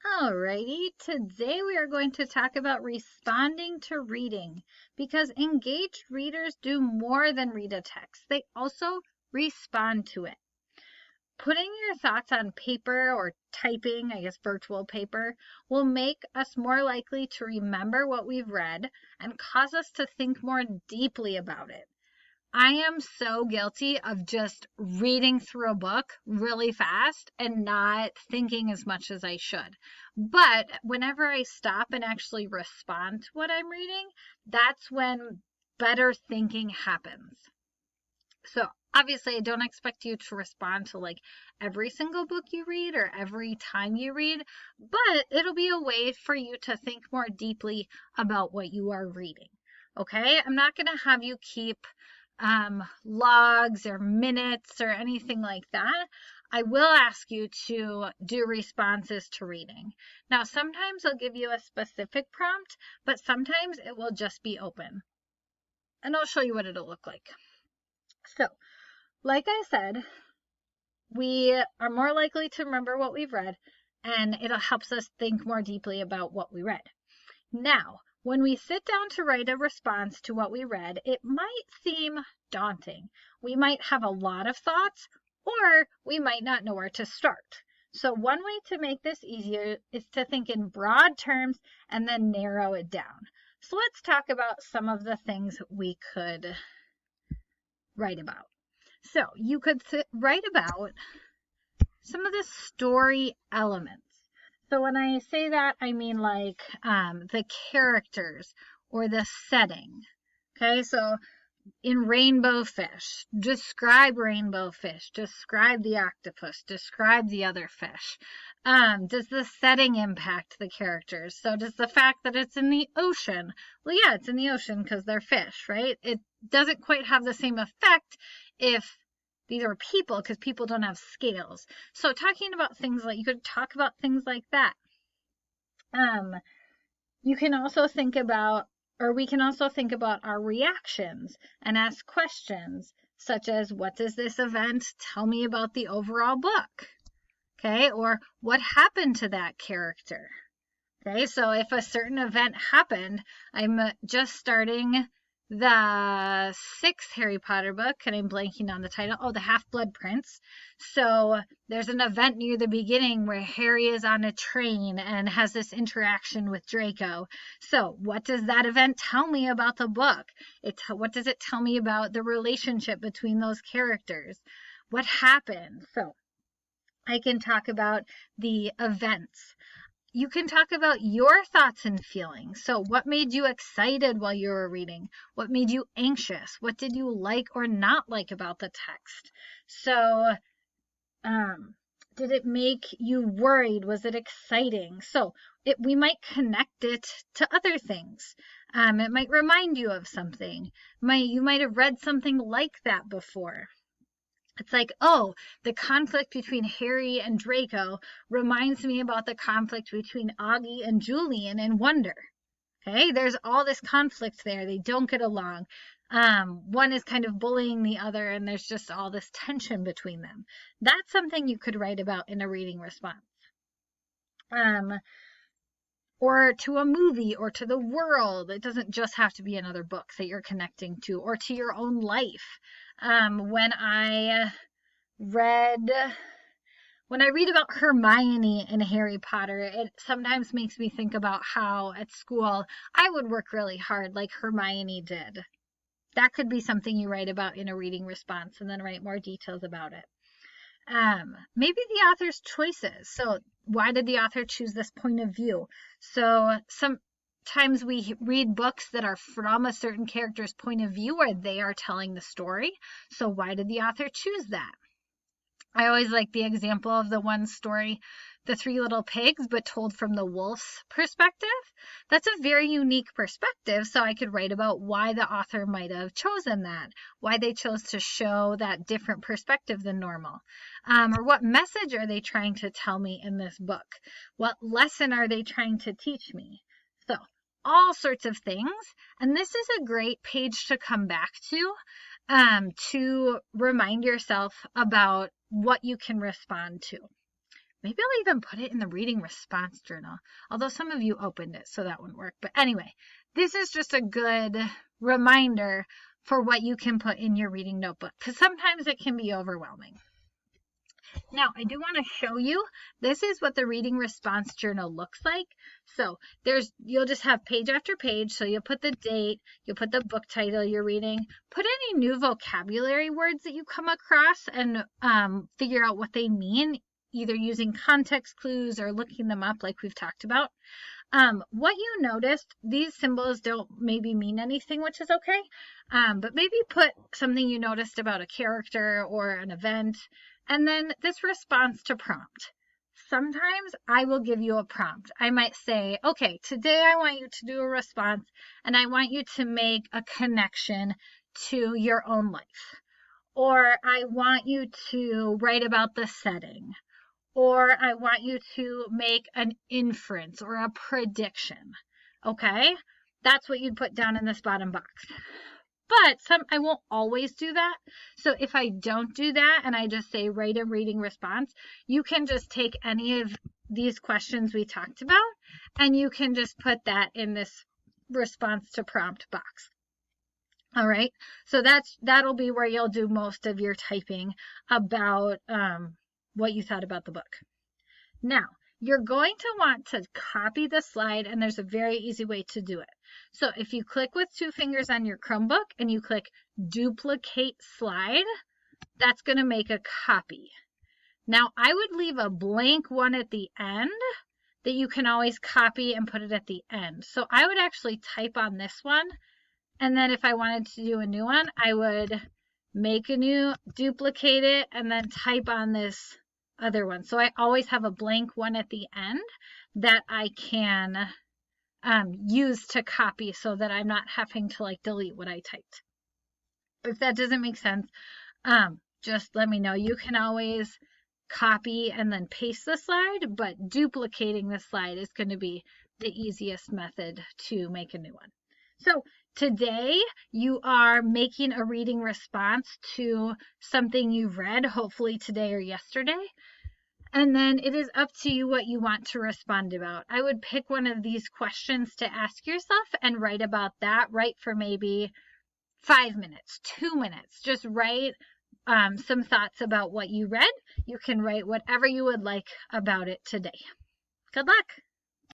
Alrighty, today we are going to talk about responding to reading because engaged readers do more than read a text. They also respond to it. Putting your thoughts on paper or typing, I guess virtual paper, will make us more likely to remember what we've read and cause us to think more deeply about it. I am so guilty of just reading through a book really fast and not thinking as much as I should. But whenever I stop and actually respond to what I'm reading, that's when better thinking happens. So obviously, I don't expect you to respond to like every single book you read or every time you read, but it'll be a way for you to think more deeply about what you are reading. Okay, I'm not going to have you keep logs or minutes or anything like that. I will ask you to do responses to reading. Now, sometimes I'll give you a specific prompt, but sometimes it will just be open. And I'll show you what it'll look like. So, like I said, we are more likely to remember what we've read, and it helps us think more deeply about what we read. Now, when we sit down to write a response to what we read, it might seem daunting. We might have a lot of thoughts, or we might not know where to start. So one way to make this easier is to think in broad terms and then narrow it down. So let's talk about some of the things we could write about. So you could write about some of the story elements. So when I say that, I mean like the characters or the setting. Okay, so in Rainbow Fish, describe Rainbow Fish, describe the octopus, describe the other fish. Does the setting impact the characters? So does the fact that it's in the ocean? Well, yeah, it's in the ocean because they're fish, right? It doesn't quite have the same effect if these are people because people don't have scales. So talking about things like, you could talk about things like that. You can also think about, or we can also think about our reactions and ask questions such as, what does this event tell me about the overall book? Okay, or what happened to that character? Okay, so if a certain event happened, I'm just starting the 6th Harry Potter book, and I'm blanking on the title. Oh, The Half-Blood Prince. So there's an event near the beginning where Harry is on a train and has this interaction with Draco. So what does that event tell me about the book? What does it tell me about the relationship between those characters? What happened? So I can talk about the events. You can talk about your thoughts and feelings. So what made you excited while you were reading? What made you anxious? What did you like or not like about the text? So did it make you worried? Was it exciting? So we might connect it to other things. It might remind you of something. You might have read something like that before. It's like, oh, the conflict between Harry and Draco reminds me about the conflict between Augie and Julian in Wonder. Okay, there's all this conflict there. They don't get along. One is kind of bullying the other, and there's just all this tension between them. That's something you could write about in a reading response. Or to a movie or to the world. It doesn't just have to be another book that you're connecting to, or to your own life. When I read about Hermione in Harry Potter, it sometimes makes me think about how at school I would work really hard like Hermione did. That could be something you write about in a reading response and then write more details about it. Maybe the author's choices. So why did the author choose this point of view? So sometimes we read books that are from a certain character's point of view where they are telling the story. So why did the author choose that? I always like the example of the one story, The Three Little Pigs, but told from the wolf's perspective. That's a very unique perspective, so I could write about why the author might have chosen that, why they chose to show that different perspective than normal, or what message are they trying to tell me in this book? What lesson are they trying to teach me? So all sorts of things, and this is a great page to come back to remind yourself about what you can respond to. Maybe I'll even put it in the reading response journal, although some of you opened it, so that wouldn't work. But anyway, this is just a good reminder for what you can put in your reading notebook, because sometimes it can be overwhelming. Now, I do want to show you, this is what the reading response journal looks like. So you'll just have page after page. So you'll put the date, you'll put the book title you're reading, put any new vocabulary words that you come across and figure out what they mean, either using context clues or looking them up like we've talked about. What you noticed, these symbols don't maybe mean anything, which is okay. But maybe put something you noticed about a character or an event. And then this response to prompt. Sometimes I will give you a prompt. I might say, okay, today I want you to do a response and I want you to make a connection to your own life. Or I want you to write about the setting. Or I want you to make an inference or a prediction. Okay? That's what you'd put down in this bottom box. But I won't always do that. So if I don't do that and I just say write a reading response, you can just take any of these questions we talked about and you can just put that in this response to prompt box. All right. So that'll be where you'll do most of your typing about what you thought about the book. Now, you're going to want to copy the slide, and there's a very easy way to do it. So if you click with 2 fingers on your Chromebook and you click duplicate slide, that's going to make a copy. Now, I would leave a blank one at the end that you can always copy and put it at the end. So I would actually type on this one, and then if I wanted to do a new one, I would make a new, duplicate it, and then type on this other one. So I always have a blank one at the end that I can use to copy so that I'm not having to like delete what I typed. If that doesn't make sense, just let me know. You can always copy and then paste the slide, but duplicating the slide is going to be the easiest method to make a new one. So today you are making a reading response to something you've read, hopefully today or yesterday. And then it is up to you what you want to respond about. I would pick one of these questions to ask yourself and write about that. Write for maybe 5 minutes, 2 minutes. Just write some thoughts about what you read. You can write whatever you would like about it today. Good luck.